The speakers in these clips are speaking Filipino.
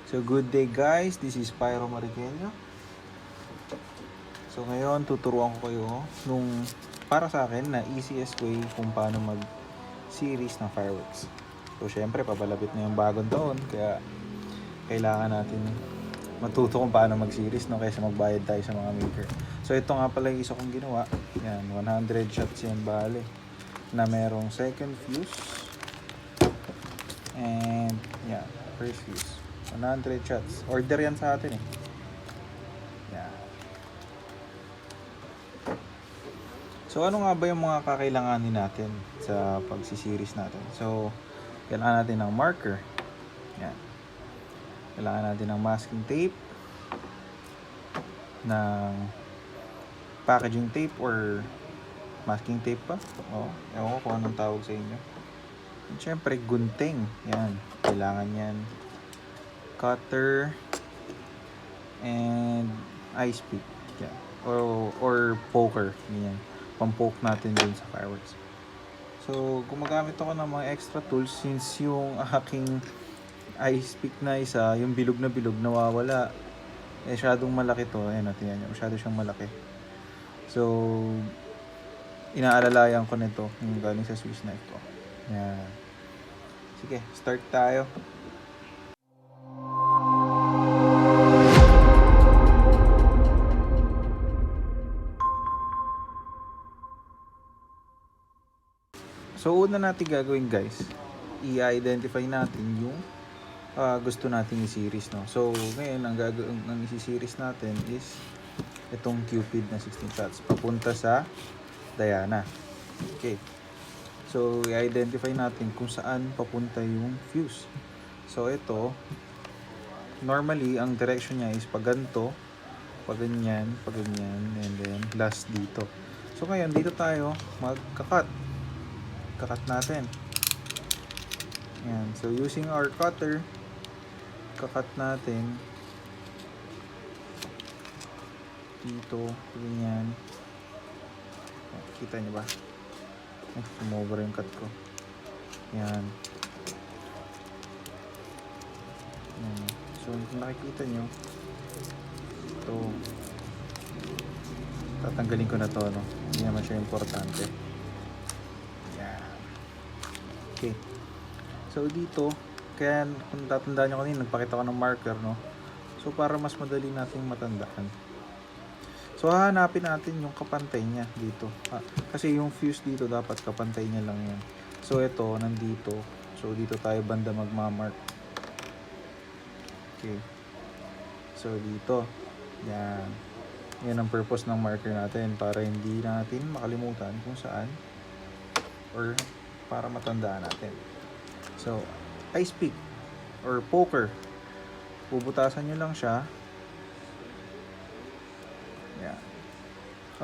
So good day guys, this is Pyro Mariqueño. So ngayon tuturuan ko kayo nung para sa akin na easiest way kung paano mag series ng fireworks. So syempre pabalapit na yung bagong taon kaya kailangan natin matuto kung paano mag series no, kaysa magbayad tayo sa mga maker. So ito nga pala yung isa kong ginawa. Yan, 100 shots yan bale na merong second fuse and yan, first fuse. 100 shots. Order yan sa atin eh. Yan. So ano nga ba yung mga kakailanganin natin sa pagsiseries natin? So kailangan natin ng marker. Yan. Kailangan natin ng masking tape, ng packaging tape or masking tape pa. Ewan ko kung anong tawag sa inyo. At syempre gunting. Yan. Kailangan yan. Cutter and ice pick. Yeah. Or poker. Ganyan. Pampoke natin dun sa fireworks. So, gumagamit ako ng mga extra tools since yung aking ice pick na isa, yung bilog na bilog, nawawala. Eh, masyadong malaki to. Ayan natin yan. Masyado siyang malaki. So, inaalalayan ko nito yung galing sa Swiss knife ko. Yan. Sige, start tayo. So, una natin gagawin guys, i-identify natin yung gusto nating i-series, no? So, ngayon, ang i-series natin is itong Cupid na 16 shots papunta sa Diana. Okay. So, i-identify natin kung saan papunta yung fuse. So, ito, normally, ang direction niya is pag ganito, pag ganyan, and then last dito. So, ngayon, dito tayo magkakat. Kakat natin. Yan. So, using our cutter, kakat natin dito, ganyan. Kita nyo ba? Sumobra yung cut ko. Yan. So, kung nakikita nyo, ito, tatanggalin ko na to, no? Hindi naman siya importante. Okay. So dito, kaya kung tatandaan nyo kanina, nagpakita ko ng marker, no? So para mas madali nating matandaan. So hahanapin natin yung kapantay niya dito. Kasi yung fuse dito dapat kapantay niya lang yan. So ito, nandito. So dito tayo banda magmamark. Okay. So dito. Yan. Yan ang purpose ng marker natin para hindi natin makalimutan kung saan or para matandaan natin. So, ice pick or poker. Bubutasan nyo lang siya. Yan.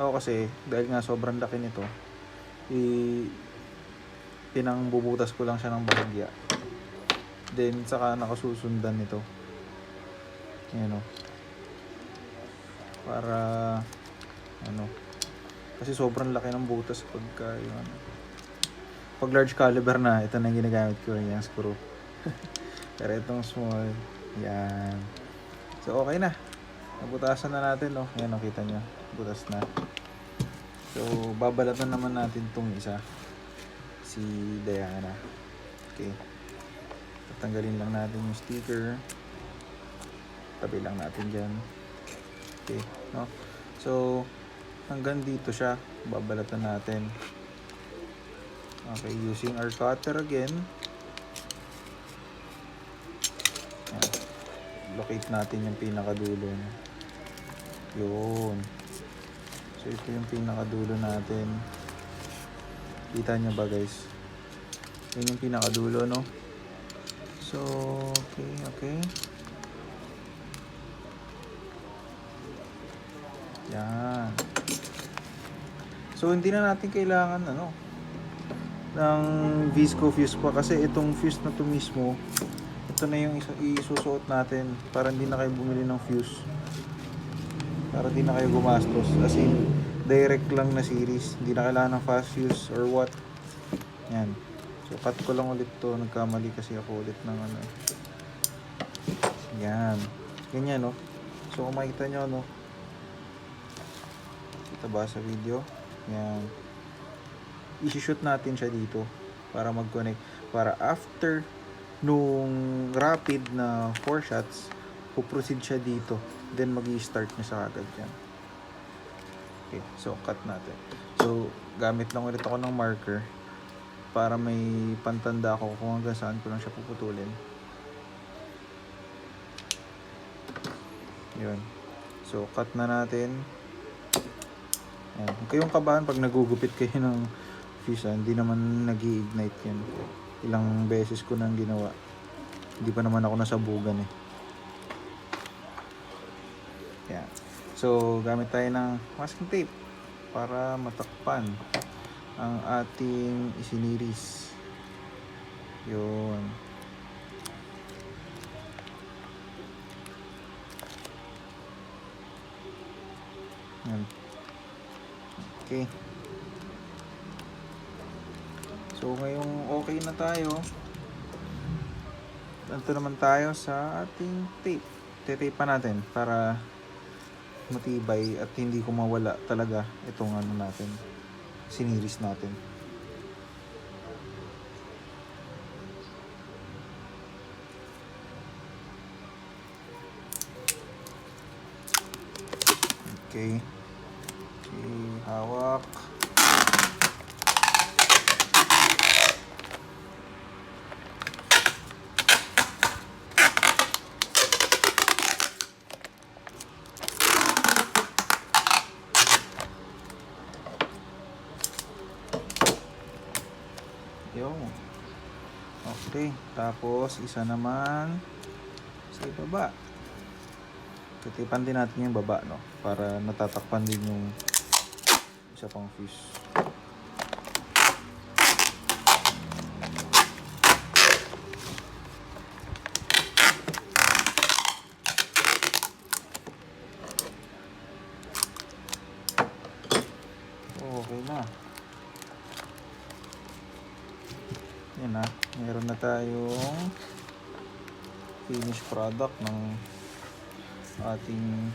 Ako kasi, dahil nga sobrang laki nito, pinangbubutas ko lang siya ng bahagya. Then, saka nakasusundan nito. Yan o. Para, kasi sobrang laki ng butas pagka, pag large caliber na, ito na yung ginagamit ko, yung screw. Pero itong small, yan. So, okay na. Nabutasan na natin, no? Yan, nakita nyo. Butas na. So, babalatan naman natin itong isa. Si Diana. Okay. Tatanggalin lang natin yung sticker. Tabi lang natin dyan. Okay, no? So, hanggang dito siya. Babalatan natin. Okay, using our cutter again. Yan. Locate natin yung pinakadulo. Yun. So, ito yung pinakadulo natin. Kita nyo ba guys? Yun yung pinakadulo, no? So, okay. Yan. So, hindi na natin kailangan, ng visco fuse pa kasi itong fuse na to mismo, ito na yung isusuot natin para hindi na kayo bumili ng fuse, para hindi na kayo gumastos, as in direct lang na series, hindi na kailangan ng fast fuse or what. Yan. So cut ko lang ulit to, nagkamali kasi ako ulit ng Yan. Ganyan, no? So, kung makikita nyo, no? Kita ba sa video? Yan. I-shoot natin siya dito para mag-connect. Para after nung rapid na 4 shots, puproceed siya dito. Then, mag-i-start niya sa agad yan. Okay, so cut natin. So, gamit lang ulit ako ng marker para may pantanda ako kung hanggang saan ko lang siya puputulin. Yun. So, cut na natin. Ayan. Huwag kayong kabahan pag nagugupit kayo ng fish. Hindi naman nag-i-ignite yan. Ilang beses ko nang ginawa. Hindi pa naman ako nasabugan eh. Ayan. So, gamit tayo ng masking tape para matakpan ang ating isiniris. Yun. Yan. Okay. So, ngayong okay na tayo, ito naman tayo sa ating tape. Titape pa natin para matibay at hindi ko mawala talaga itong ano natin, siniris natin. Okay. Okay, hawak. Yo. Okay, tapos isa naman sa ibaba. Titipan din natin yung baba, no? Para natatakpan din yung isa pang fish. Okay na. Yan na. Meron na tayong finished product ng ating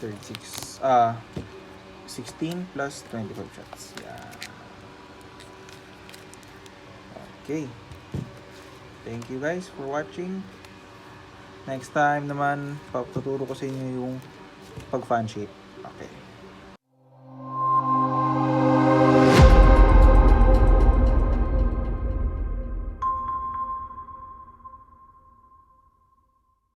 16 plus 25 shots. Yan. Okay. Thank you guys for watching. Next time naman, papaturo ko sa inyo yung pag fan shape.